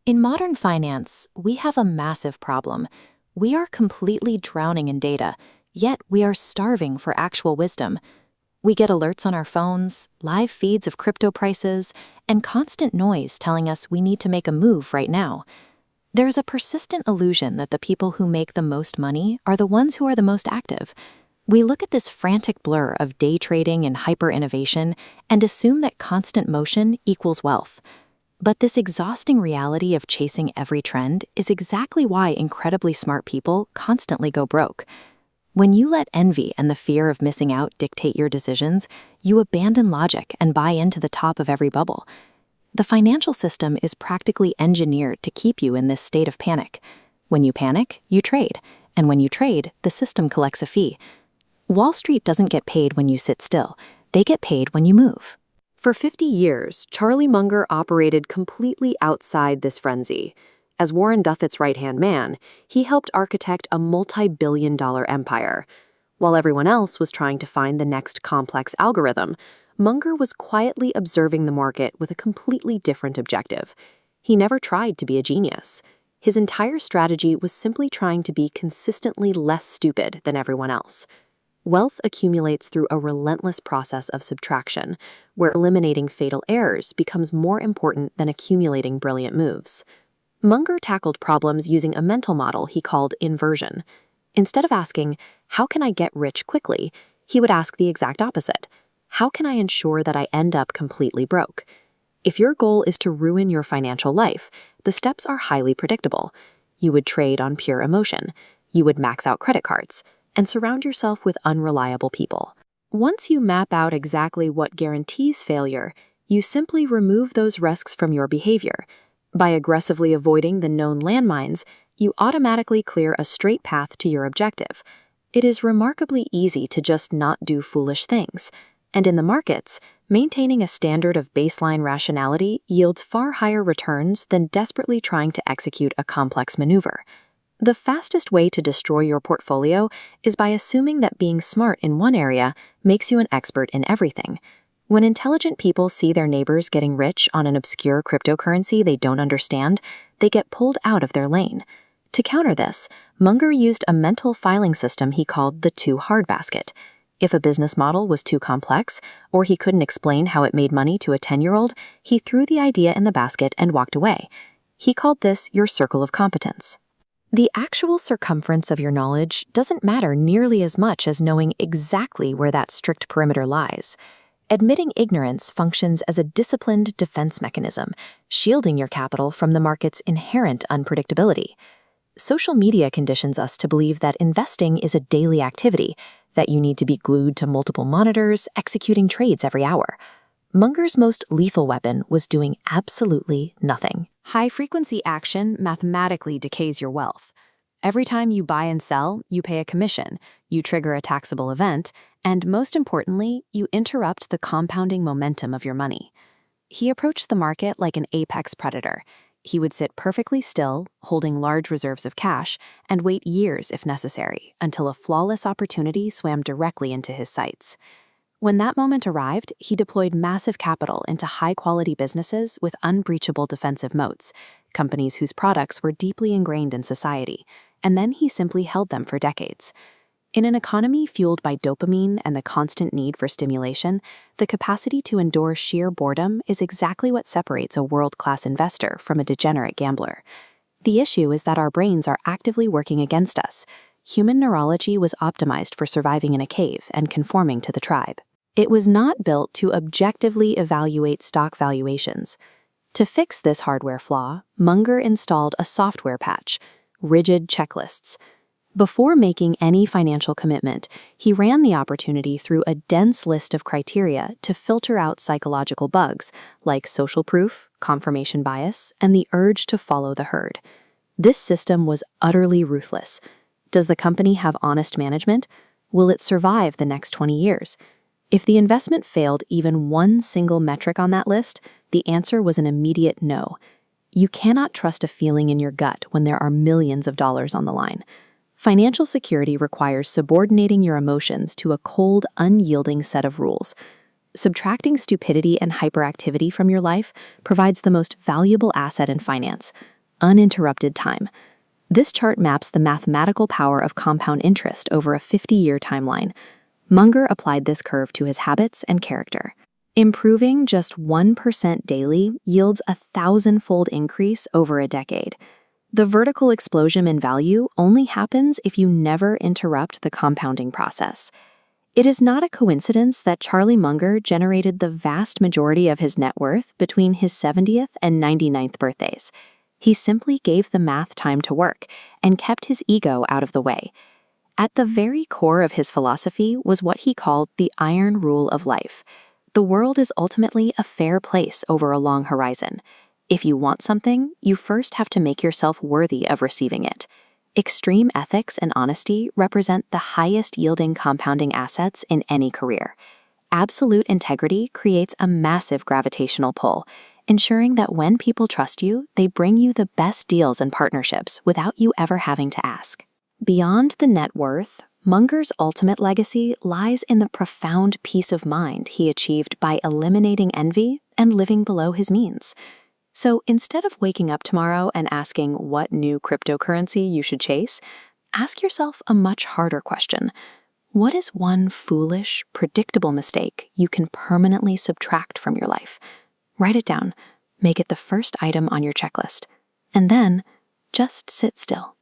In modern finance, we have a massive problem. We are completely drowning in data, yet we are starving for actual wisdom. We get alerts on our phones, live feeds of crypto prices, and constant noise telling us we need to make a move right now. There's a persistent illusion that the people who make the most money are the ones who are the most active. We look at this frantic blur of day trading and hyper-innovation and assume that constant motion equals wealth. But this exhausting reality of chasing every trend is exactly why incredibly smart people constantly go broke. When you let envy and the fear of missing out dictate your decisions, you abandon logic and buy into the top of every bubble. The financial system is practically engineered to keep you in this state of panic. When you panic, you trade, and when you trade, the system collects a fee. Wall Street doesn't get paid when you sit still. They get paid when you move. For 50 years, Charlie Munger operated completely outside this frenzy. As Warren Buffett's right-hand man, he helped architect a multi-billion-dollar empire. While everyone else was trying to find the next complex algorithm, Munger was quietly observing the market with a completely different objective. He never tried to be a genius. His entire strategy was simply trying to be consistently less stupid than everyone else. Wealth accumulates through a relentless process of subtraction, where eliminating fatal errors becomes more important than accumulating brilliant moves. Munger tackled problems using a mental model he called inversion. Instead of asking, "How can I get rich quickly?" he would ask the exact opposite. "How can I ensure that I end up completely broke?" If your goal is to ruin your financial life, the steps are highly predictable. You would trade on pure emotion. You would max out credit cards and surround yourself with unreliable people. Once you map out exactly what guarantees failure, you simply remove those risks from your behavior. By aggressively avoiding the known landmines, you automatically clear a straight path to your objective. It is remarkably easy to just not do foolish things. And in the markets, maintaining a standard of baseline rationality yields far higher returns than desperately trying to execute a complex maneuver. The fastest way to destroy your portfolio is by assuming that being smart in one area makes you an expert in everything. When intelligent people see their neighbors getting rich on an obscure cryptocurrency they don't understand, they get pulled out of their lane. To counter this, Munger used a mental filing system he called the too hard basket. If a business model was too complex, or he couldn't explain how it made money to a 10-year-old, he threw the idea in the basket and walked away. He called this your circle of competence. The actual circumference of your knowledge doesn't matter nearly as much as knowing exactly where that strict perimeter lies. Admitting ignorance functions as a disciplined defense mechanism, shielding your capital from the market's inherent unpredictability. Social media conditions us to believe that investing is a daily activity, that you need to be glued to multiple monitors, executing trades every hour. Munger's most lethal weapon was doing absolutely nothing. High-frequency action mathematically decays your wealth. Every time you buy and sell, you pay a commission, you trigger a taxable event, and most importantly, you interrupt the compounding momentum of your money. He approached the market like an apex predator. He would sit perfectly still, holding large reserves of cash, and wait years if necessary, until a flawless opportunity swam directly into his sights. When that moment arrived, he deployed massive capital into high-quality businesses with unbreachable defensive moats, companies whose products were deeply ingrained in society, and then he simply held them for decades. In an economy fueled by dopamine and the constant need for stimulation, the capacity to endure sheer boredom is exactly what separates a world-class investor from a degenerate gambler. The issue is that our brains are actively working against us. Human neurology was optimized for surviving in a cave and conforming to the tribe. It was not built to objectively evaluate stock valuations. To fix this hardware flaw, Munger installed a software patch, rigid checklists. Before making any financial commitment, he ran the opportunity through a dense list of criteria to filter out psychological bugs like social proof, confirmation bias, and the urge to follow the herd. This system was utterly ruthless. Does the company have honest management? Will it survive the next 20 years? If the investment failed even one single metric on that list, the answer was an immediate no. You cannot trust a feeling in your gut when there are millions of dollars on the line. Financial security requires subordinating your emotions to a cold, unyielding set of rules. Subtracting stupidity and hyperactivity from your life provides the most valuable asset in finance, uninterrupted time. This chart maps the mathematical power of compound interest over a 50-year timeline. Munger applied this curve to his habits and character. Improving just 1% daily yields a 1,000-fold increase over a decade. The vertical explosion in value only happens if you never interrupt the compounding process. It is not a coincidence that Charlie Munger generated the vast majority of his net worth between his 70th and 99th birthdays. He simply gave the math time to work and kept his ego out of the way. At the very core of his philosophy was what he called the iron rule of life. The world is ultimately a fair place over a long horizon. If you want something, you first have to make yourself worthy of receiving it. Extreme ethics and honesty represent the highest-yielding compounding assets in any career. Absolute integrity creates a massive gravitational pull, ensuring that when people trust you, they bring you the best deals and partnerships without you ever having to ask. Beyond the net worth, Munger's ultimate legacy lies in the profound peace of mind he achieved by eliminating envy and living below his means. So instead of waking up tomorrow and asking what new cryptocurrency you should chase, ask yourself a much harder question. What is one foolish, predictable mistake you can permanently subtract from your life? Write it down, make it the first item on your checklist, and then just sit still.